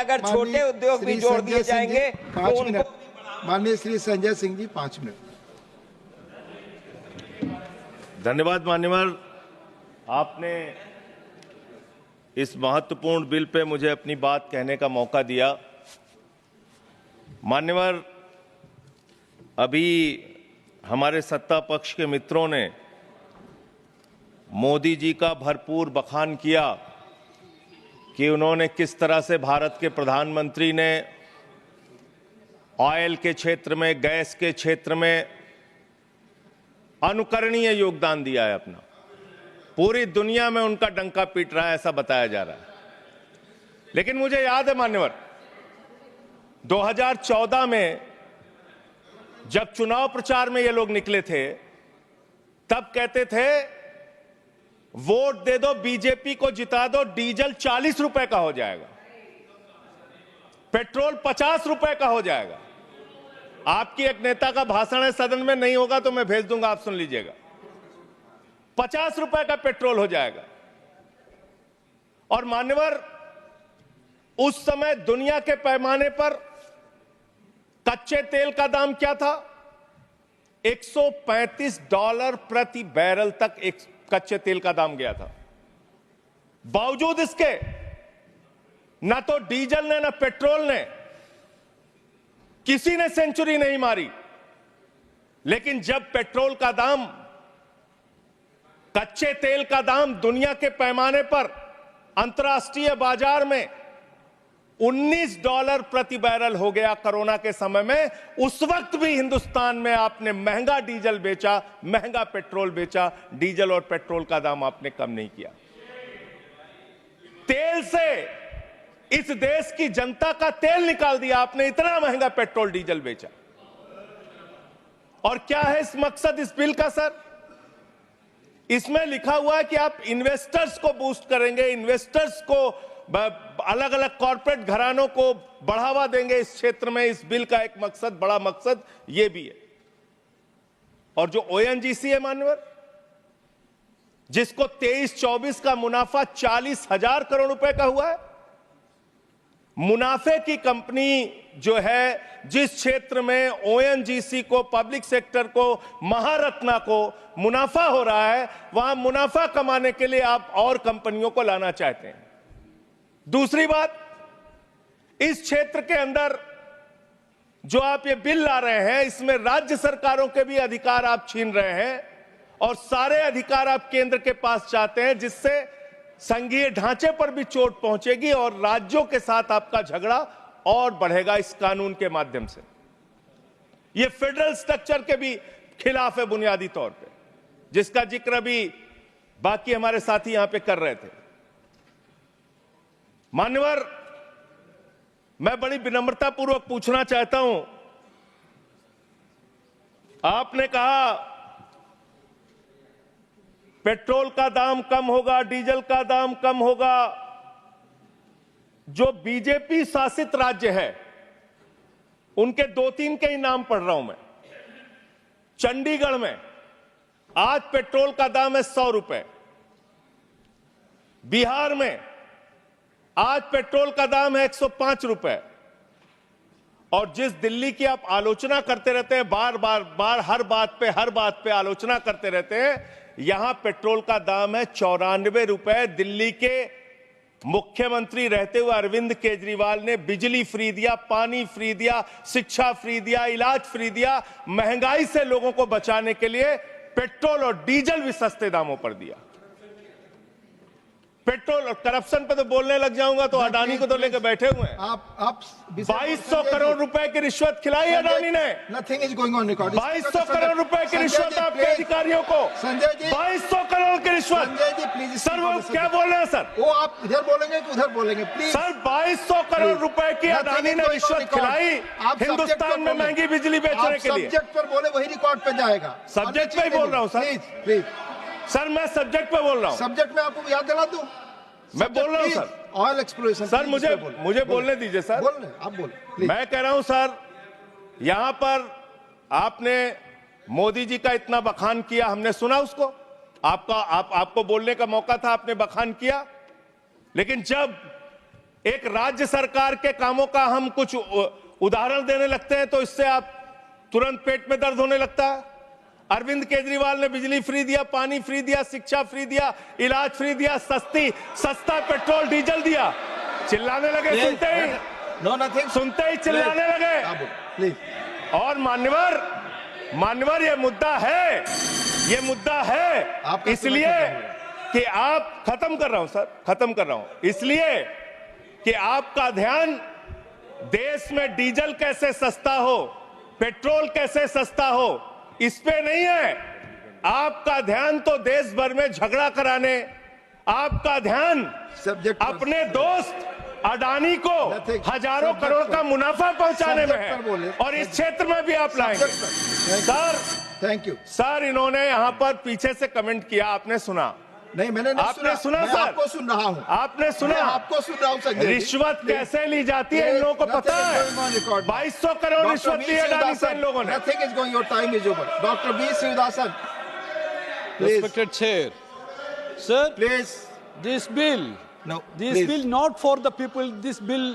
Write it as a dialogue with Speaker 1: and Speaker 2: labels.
Speaker 1: अगर छोटे उद्योग भी जोड़ दिए जाएंगे तो उनको।
Speaker 2: माननीय श्री संजय सिंह जी 5 मिनट।
Speaker 3: धन्यवाद मान्यवर, आपने इस महत्वपूर्ण बिल पे मुझे अपनी बात कहने का मौका दिया। मान्यवर, अभी हमारे सत्ता पक्ष के मित्रों ने मोदी जी का भरपूर बखान किया कि उन्होंने किस तरह से भारत के प्रधानमंत्री ने ऑयल के क्षेत्र में, गैस के क्षेत्र में अनुकरणीय योगदान दिया है अपना। पूरी दुनिया में उनका डंका पीट रहा है, ऐसा बताया जा रहा है। लेकिन मुझे याद है मान्यवर, 2014 में जब चुनाव प्रचार में ये लोग निकले थे, तब कहते थे वोट दे दो, बीजेपी को जिता दो, डीजल 40 रुपए का हो जाएगा, पेट्रोल 50 रुपए का हो जाएगा। आपकी एक नेता का भाषण है, सदन में नहीं होगा तो मैं भेज दूंगा, आप सुन लीजिएगा। 50 रुपए का पेट्रोल हो जाएगा। और मान्यवर, उस समय दुनिया के पैमाने पर कच्चे तेल का दाम क्या था? $135 प्रति बैरल तक एक कच्चे तेल का दाम गया था। बावजूद इसके ना तो डीजल ने ना पेट्रोल ने, किसी ने सेंचुरी नहीं मारी। लेकिन जब पेट्रोल का दाम, कच्चे तेल का दाम दुनिया के पैमाने पर अंतर्राष्ट्रीय बाजार में $19 प्रति बैरल हो गया कोरोना के समय में, उस वक्त भी हिंदुस्तान में आपने महंगा डीजल बेचा, महंगा पेट्रोल बेचा, डीजल और पेट्रोल का दाम आपने कम नहीं किया। तेल से इस देश की जनता का तेल निकाल दिया आपने, इतना महंगा पेट्रोल डीजल बेचा। और क्या है इस मकसद इस बिल का सर? इसमें लिखा हुआ है कि आप इन्वेस्टर्स को बूस्ट करेंगे, इन्वेस्टर्स को, अलग अलग कॉर्पोरेट घरानों को बढ़ावा देंगे इस क्षेत्र में। इस बिल का एक मकसद, बड़ा मकसद यह भी है। और जो ओएनजीसी है मान्यवर, जिसको 23-24 का मुनाफा 40,000 करोड़ रुपए का हुआ है, मुनाफे की कंपनी जो है, जिस क्षेत्र में ओएनजीसी को, पब्लिक सेक्टर को, महारत्ना को मुनाफा हो रहा है, वहां मुनाफा कमाने के लिए आप और कंपनियों को लाना चाहते हैं। दूसरी बात, इस क्षेत्र के अंदर जो आप ये बिल ला रहे हैं, इसमें राज्य सरकारों के भी अधिकार आप छीन रहे हैं और सारे अधिकार आप केंद्र के पास चाहते हैं, जिससे संघीय ढांचे पर भी चोट पहुंचेगी और राज्यों के साथ आपका झगड़ा और बढ़ेगा इस कानून के माध्यम से। यह फेडरल स्ट्रक्चर के भी खिलाफ है बुनियादी तौर पे, जिसका जिक्र भी बाकी हमारे साथी यहां पे कर रहे थे। मान्यवर, मैं बड़ी विनम्रता पूर्वक पूछना चाहता हूं, आपने कहा पेट्रोल का दाम कम होगा, डीजल का दाम कम होगा। जो बीजेपी शासित राज्य है, उनके 2-3 के ही नाम पढ़ रहा हूं मैं। चंडीगढ़ में आज पेट्रोल का दाम है 100 रुपए। बिहार में आज पेट्रोल का दाम है 105 रुपए। और जिस दिल्ली की आप आलोचना करते रहते हैं, बार हर बात पे आलोचना करते रहते हैं, यहां पेट्रोल का दाम है 94 रुपए। दिल्ली के मुख्यमंत्री रहते हुए अरविंद केजरीवाल ने बिजली फ्री दिया, पानी फ्री दिया, शिक्षा फ्री दिया, इलाज फ्री दिया। महंगाई से लोगों को बचाने के लिए पेट्रोल और डीजल भी सस्ते दामों पर दिया। पेट्रोल और करप्शन पे तो बोलने लग जाऊंगा तो अडानी को तो लेकर बैठे हुए हैं।
Speaker 2: आप
Speaker 3: 2200 करोड़ रुपए की रिश्वत खिलाई अडानी ने।
Speaker 2: Nothing is going on record.
Speaker 3: 2200 crore रुपए की रिश्वत आपके अधिकारियों को।
Speaker 2: संजय जी,
Speaker 3: 2200 करोड़ की रिश्वत।
Speaker 2: संजय जी प्लीज।
Speaker 3: सर वो क्या बोल रहे हैं सर?
Speaker 2: वो आप इधर बोलेंगे कि उधर बोलेंगे प्लीज।
Speaker 3: सर 2200 करोड़ रुपए की अडानी ने रिश्वत खिलाई हिंदुस्तान में महंगी बिजली बेचने के लिए।
Speaker 2: सब्जेक्ट पर बोले वही रिकॉर्ड पे जाएगा।
Speaker 3: सब्जेक्ट पे ही बोल रहा हूँ सर।
Speaker 2: प्लीज
Speaker 3: सर, मैं सब्जेक्ट पे बोल रहा हूँ।
Speaker 2: सब्जेक्ट में आपको याद दिला दूं?
Speaker 3: मैं बोल रहा हूं सर,
Speaker 2: ऑयल एक्सप्लोरेशन।
Speaker 3: सर मुझे बोलने दीजिए सर।
Speaker 2: आप बोल।
Speaker 3: मैं कह रहा हूं सर, यहां पर आपने मोदी जी का इतना बखान किया, हमने सुना उसको। आपको बोलने का मौका था, आपने बखान किया। लेकिन जब एक राज्य सरकार के कामों का हम कुछ उदाहरण देने लगते हैं तो इससे आप तुरंत पेट में दर्द होने लगता है। अरविंद केजरीवाल ने बिजली फ्री दिया, पानी फ्री दिया, शिक्षा फ्री दिया, इलाज फ्री दिया, सस्ता पेट्रोल डीजल दिया। चिल्लाने लगे सुनते ही,
Speaker 2: नो नथिंग,
Speaker 3: सुनते ही चिल्लाने लगे।
Speaker 2: प्लीज।
Speaker 3: और मान्यवर ये मुद्दा है,
Speaker 2: आपका
Speaker 3: इसलिए कि आप खत्म कर रहा हूं, इसलिए कि आपका ध्यान देश में डीजल कैसे सस्ता हो, पेट्रोल कैसे सस्ता हो, इस पे नहीं है। आपका ध्यान तो देश भर में झगड़ा कराने, आपका ध्यान अपने दोस्त अडानी को हजारों करोड़ का मुनाफा पहुंचाने में है, और इस क्षेत्र में भी आप लाएंगे। सर
Speaker 2: थैंक यू
Speaker 3: सर, इन्होंने यहां पर पीछे से कमेंट किया, आपने सुना?
Speaker 2: नहीं, मैंने नहीं
Speaker 3: आपने सुना
Speaker 2: मैं
Speaker 3: सर?
Speaker 2: आपको सुन रहा हूं।
Speaker 3: आपने सुना?
Speaker 2: मैं आपको सुन रहा हूं संजय जी।
Speaker 3: रिश्वत कैसे ली जाती है इन लोगों को पता है। 2200 करोड़ रिश्वत ली अडानी से इन लोगों ने।
Speaker 2: Nothing is going, your time is over. Dr. B. Srivasan, please,
Speaker 4: Respected Chair, Sir,
Speaker 2: please.
Speaker 4: this bill,
Speaker 2: No,
Speaker 4: this
Speaker 2: please.
Speaker 4: bill not for the people, this bill